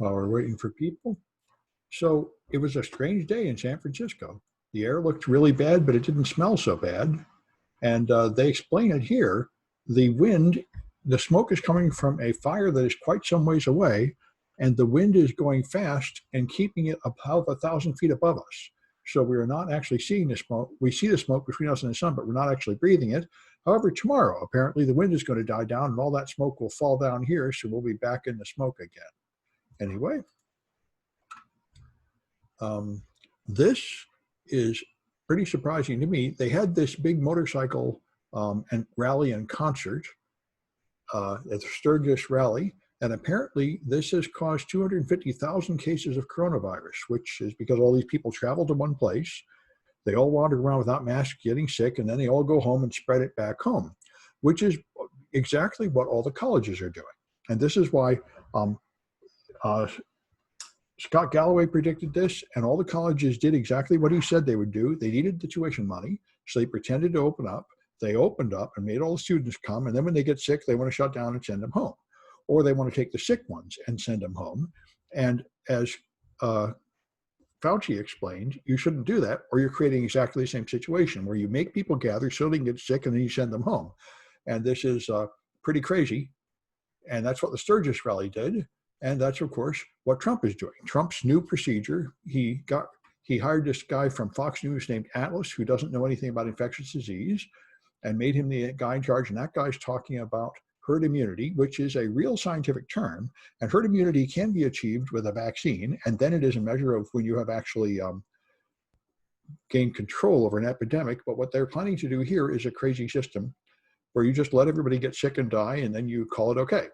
while we're waiting for people. So it was a strange day in San Francisco. The air looked really bad, but it didn't smell so bad. And they explain it here. The wind, the smoke is coming from a fire that is quite some ways away, and the wind is going fast and keeping it above 1,000 feet above us. So we are not actually seeing the smoke. We see the smoke between us and the sun, but we're not actually breathing it. However, tomorrow, apparently the wind is going to die down and all that smoke will fall down here. So we'll be back in the smoke again. Anyway, this is pretty surprising to me. They had this big motorcycle and rally and concert at the Sturgis rally. And apparently this has caused 250,000 cases of coronavirus, which is because all these people travel to one place. They all wander around without masks, getting sick, and then they all go home and spread it back home, which is exactly what all the colleges are doing. And this is why Scott Galloway predicted this, and all the colleges did exactly what he said they would do. They needed the tuition money, so they pretended to open up. They opened up and made all the students come, and then when they get sick, they want to shut down and send them home. Or they want to take the sick ones and send them home. And as Fauci explained, you shouldn't do that, or you're creating exactly the same situation where you make people gather so they can get sick and then you send them home. And this is pretty crazy. And that's what the Sturgis rally did. And that's, of course, what Trump is doing. Trump's new procedure, he hired this guy from Fox News named Atlas, who doesn't know anything about infectious disease, and made him the guy in charge. And that guy's talking about herd immunity, which is a real scientific term. And herd immunity can be achieved with a vaccine. And then it is a measure of when you have actually gained control over an epidemic. But what they're planning to do here is a crazy system where you just let everybody get sick and die, and then you call it okay.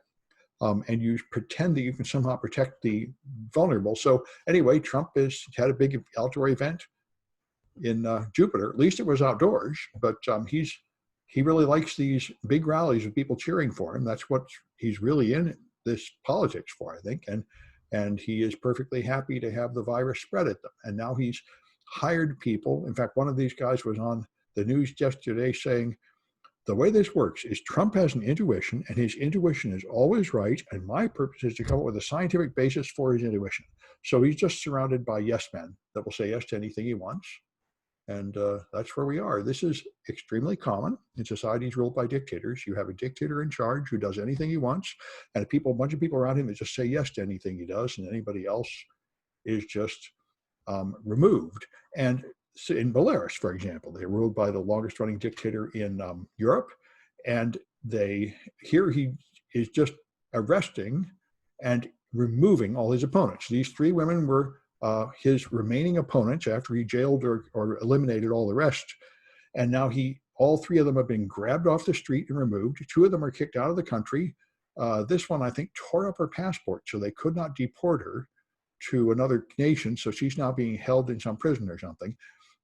And you pretend that you can somehow protect the vulnerable. So anyway, Trump has had a big outdoor event in Jupiter. At least it was outdoors, but he really likes these big rallies of people cheering for him. That's what he's really in this politics for, I think. And he is perfectly happy to have the virus spread at them. And now he's hired people. In fact, one of these guys was on the news yesterday saying, the way this works is Trump has an intuition, and his intuition is always right. And my purpose is to come up with a scientific basis for his intuition. So he's just surrounded by yes men that will say yes to anything he wants. And that's where we are. This is extremely common in societies ruled by dictators. You have a dictator in charge who does anything he wants, and a bunch of people around him that just say yes to anything he does, and anybody else is just removed. And in Belarus, for example, they're ruled by the longest running dictator in Europe. And here he is just arresting and removing all his opponents. These three women were his remaining opponents after he jailed or eliminated all the rest. And now all three of them have been grabbed off the street and removed. Two of them are kicked out of the country. This one, I think, tore up her passport, so they could not deport her to another nation. So she's now being held in some prison or something.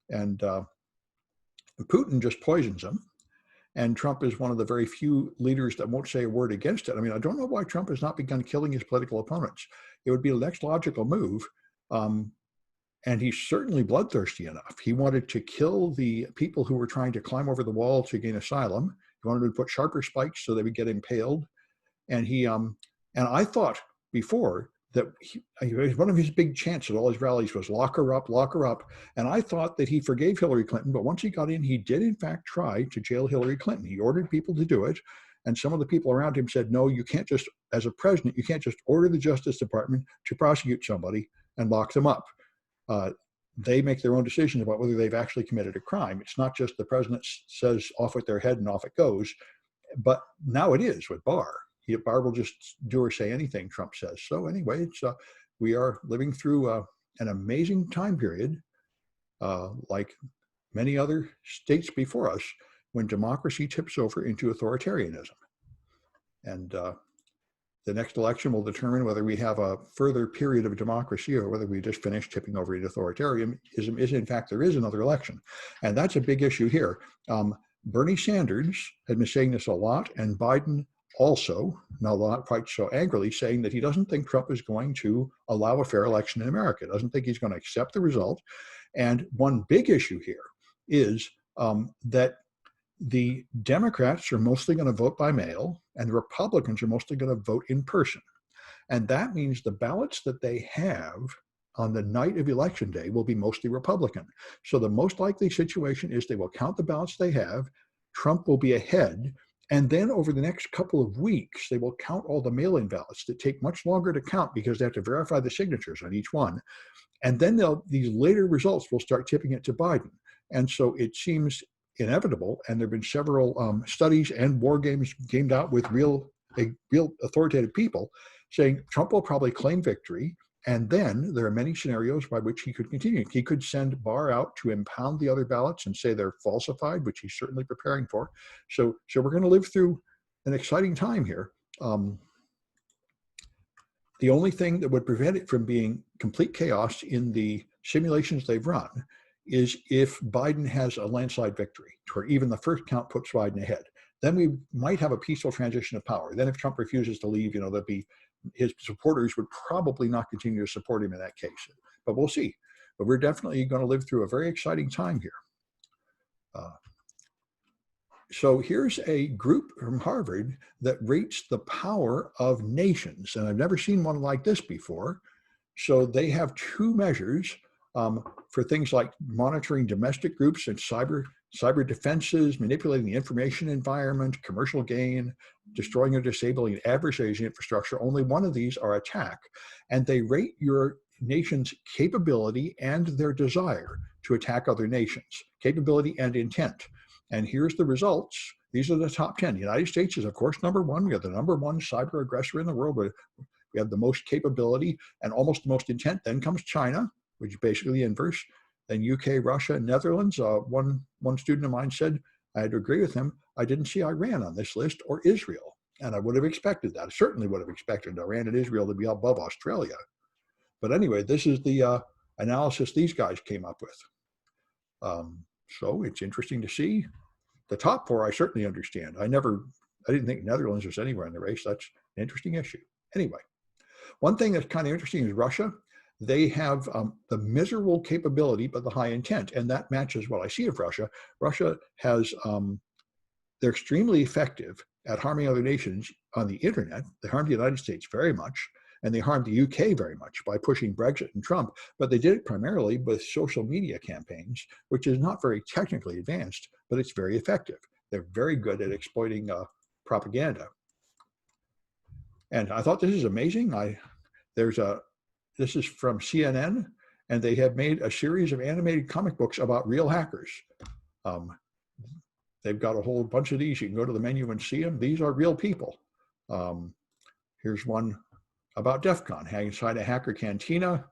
And Putin just poisons him. And Trump is one of the very few leaders that won't say a word against it. I mean, I don't know why Trump has not begun killing his political opponents. It would be the next logical move. And he's certainly bloodthirsty enough. He wanted to kill the people who were trying to climb over the wall to gain asylum. He wanted to put sharper spikes so they would get impaled. And and I thought before that one of his big chants at all his rallies was lock her up, lock her up. And I thought that he forgave Hillary Clinton, but once he got in, he did in fact try to jail Hillary Clinton. He ordered people to do it. And some of the people around him said, no, you can't just, as a president, you can't just order the Justice Department to prosecute somebody and lock them up. They make their own decisions about whether they've actually committed a crime. It's not just the president says off with their head and off it goes. But now it is with Barr. Barr will just do or say anything Trump says. So anyway, we are living through an amazing time period, like many other states before us, when democracy tips over into authoritarianism. And the next election will determine whether we have a further period of democracy or whether we just finish tipping over into authoritarianism. In fact, there is another election. And that's a big issue here. Bernie Sanders had been saying this a lot, and Biden also, not quite so angrily, saying that he doesn't think Trump is going to allow a fair election in America, doesn't think he's going to accept the result. And one big issue here is that the Democrats are mostly going to vote by mail and the Republicans are mostly going to vote in person. And that means the ballots that they have on the night of election day will be mostly Republican. So the most likely situation is they will count the ballots they have. Trump will be ahead. And then over the next couple of weeks, they will count all the mail-in ballots that take much longer to count because they have to verify the signatures on each one. And then these later results will start tipping it to Biden. And so it seems inevitable, and there have been several studies and war games gamed out with real authoritative people saying Trump will probably claim victory. And then there are many scenarios by which he could continue. He could send Barr out to impound the other ballots and say they're falsified, which he's certainly preparing for. So we're going to live through an exciting time here. The only thing that would prevent it from being complete chaos in the simulations they've run is if Biden has a landslide victory, where even the first count puts Biden ahead. Then we might have a peaceful transition of power. Then if Trump refuses to leave, there'll be, his supporters would probably not continue to support him in that case. But we'll see. But we're definitely going to live through a very exciting time here. So here's a group from Harvard that rates the power of nations. And I've never seen one like this before. So they have two measures for things like monitoring domestic groups and cyber defenses, manipulating the information environment, commercial gain, destroying or disabling adversaries' infrastructure. Only one of these are attack. And they rate your nation's capability and their desire to attack other nations, capability and intent. And here's the results. These are the top 10. The United States is, of course, number one. We are the number one cyber aggressor in the world. We have the most capability and almost the most intent. Then comes China, which is basically the inverse. Then UK, Russia, and Netherlands. One student of mine said, I had to agree with him, I didn't see Iran on this list or Israel. And I would have expected that. I certainly would have expected Iran and Israel to be above Australia. But anyway, this is the analysis these guys came up with. So it's interesting to see. The top four, I certainly understand. I didn't think Netherlands was anywhere in the race. That's an interesting issue. Anyway, one thing that's kind of interesting is Russia. They have the miserable capability, but the high intent. And that matches what I see of Russia. Russia has, they're extremely effective at harming other nations on the internet. They harm the United States very much. And they harmed the UK very much by pushing Brexit and Trump, but they did it primarily with social media campaigns, which is not very technically advanced, but it's very effective. They're very good at exploiting propaganda. And I thought this is amazing. This is from CNN, and they have made a series of animated comic books about real hackers. They've got a whole bunch of these. You can go to the menu and see them. These are real people. Here's one about DEF CON, inside a hacker cantina.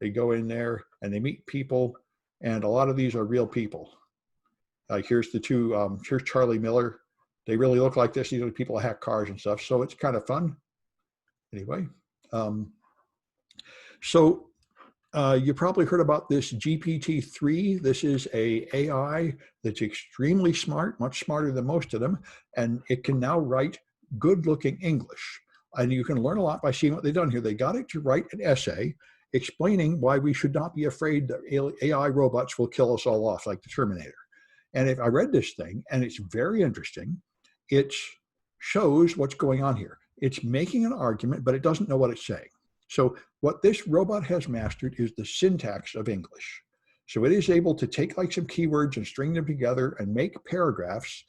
They go in there and they meet people, and a lot of these are real people. Here's the two, here's Charlie Miller. They really look like this. These are people who hack cars and stuff, so it's kind of fun. Anyway, you probably heard about this GPT-3. This is a AI that's extremely smart, much smarter than most of them, and it can now write good-looking English. And you can learn a lot by seeing what they've done here. They got it to write an essay explaining why we should not be afraid that AI robots will kill us all off like the Terminator. And if I read this thing, and it's very interesting, it shows what's going on here. It's making an argument, but it doesn't know what it's saying. So what this robot has mastered is the syntax of English. So it is able to take like some keywords and string them together and make paragraphs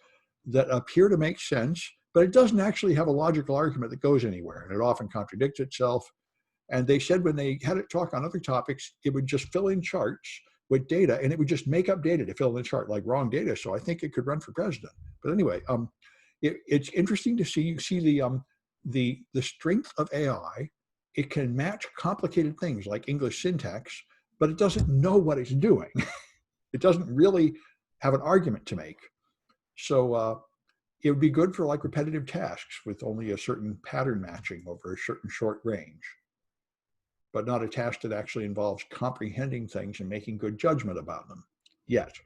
that appear to make sense, but it doesn't actually have a logical argument that goes anywhere, and it often contradicts itself. And they said when they had it talk on other topics, it would just fill in charts with data, and it would just make up data to fill in the chart, like wrong data. So I think it could run for president. But anyway, it's interesting to see. You see the strength of AI. It can match complicated things like English syntax, but it doesn't know what it's doing. It doesn't really have an argument to make. So it would be good for like repetitive tasks with only a certain pattern matching over a certain short range, but not a task that actually involves comprehending things and making good judgment about them yet.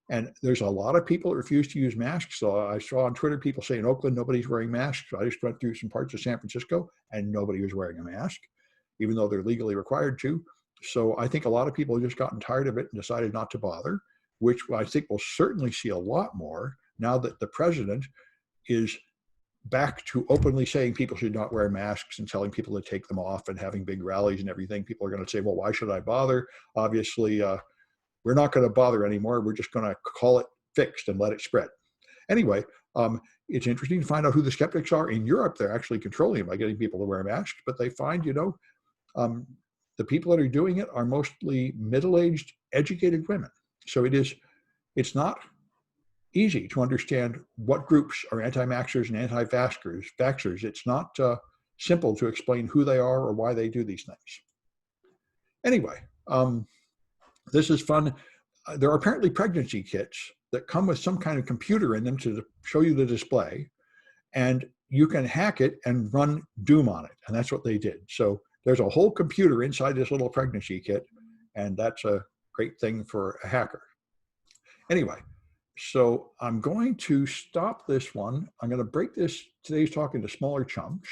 And there's a lot of people that refuse to use masks. So I saw on Twitter people say in Oakland, nobody's wearing masks. I just went through some parts of San Francisco and nobody was wearing a mask, even though they're legally required to. So I think a lot of people have just gotten tired of it and decided not to bother, which I think we'll certainly see a lot more now that the president is back to openly saying people should not wear masks and telling people to take them off and having big rallies and everything. People are going to say, well, why should I bother? Obviously, we're not going to bother anymore. We're just going to call it fixed and let it spread. Anyway, it's interesting to find out who the skeptics are. In Europe, they're actually controlling it by getting people to wear masks, but they find, the people that are doing it are mostly middle-aged, educated women. So it's not easy to understand what groups are anti-maxers and anti-vaxxers. It's not simple to explain who they are or why they do these things. Anyway, this is fun. There are apparently pregnancy kits that come with some kind of computer in them to show you the display, and you can hack it and run Doom on it. And that's what they did. So there's a whole computer inside this little pregnancy kit, and that's a great thing for a hacker. Anyway, so I'm going to stop this one. I'm going to break today's talk into smaller chunks.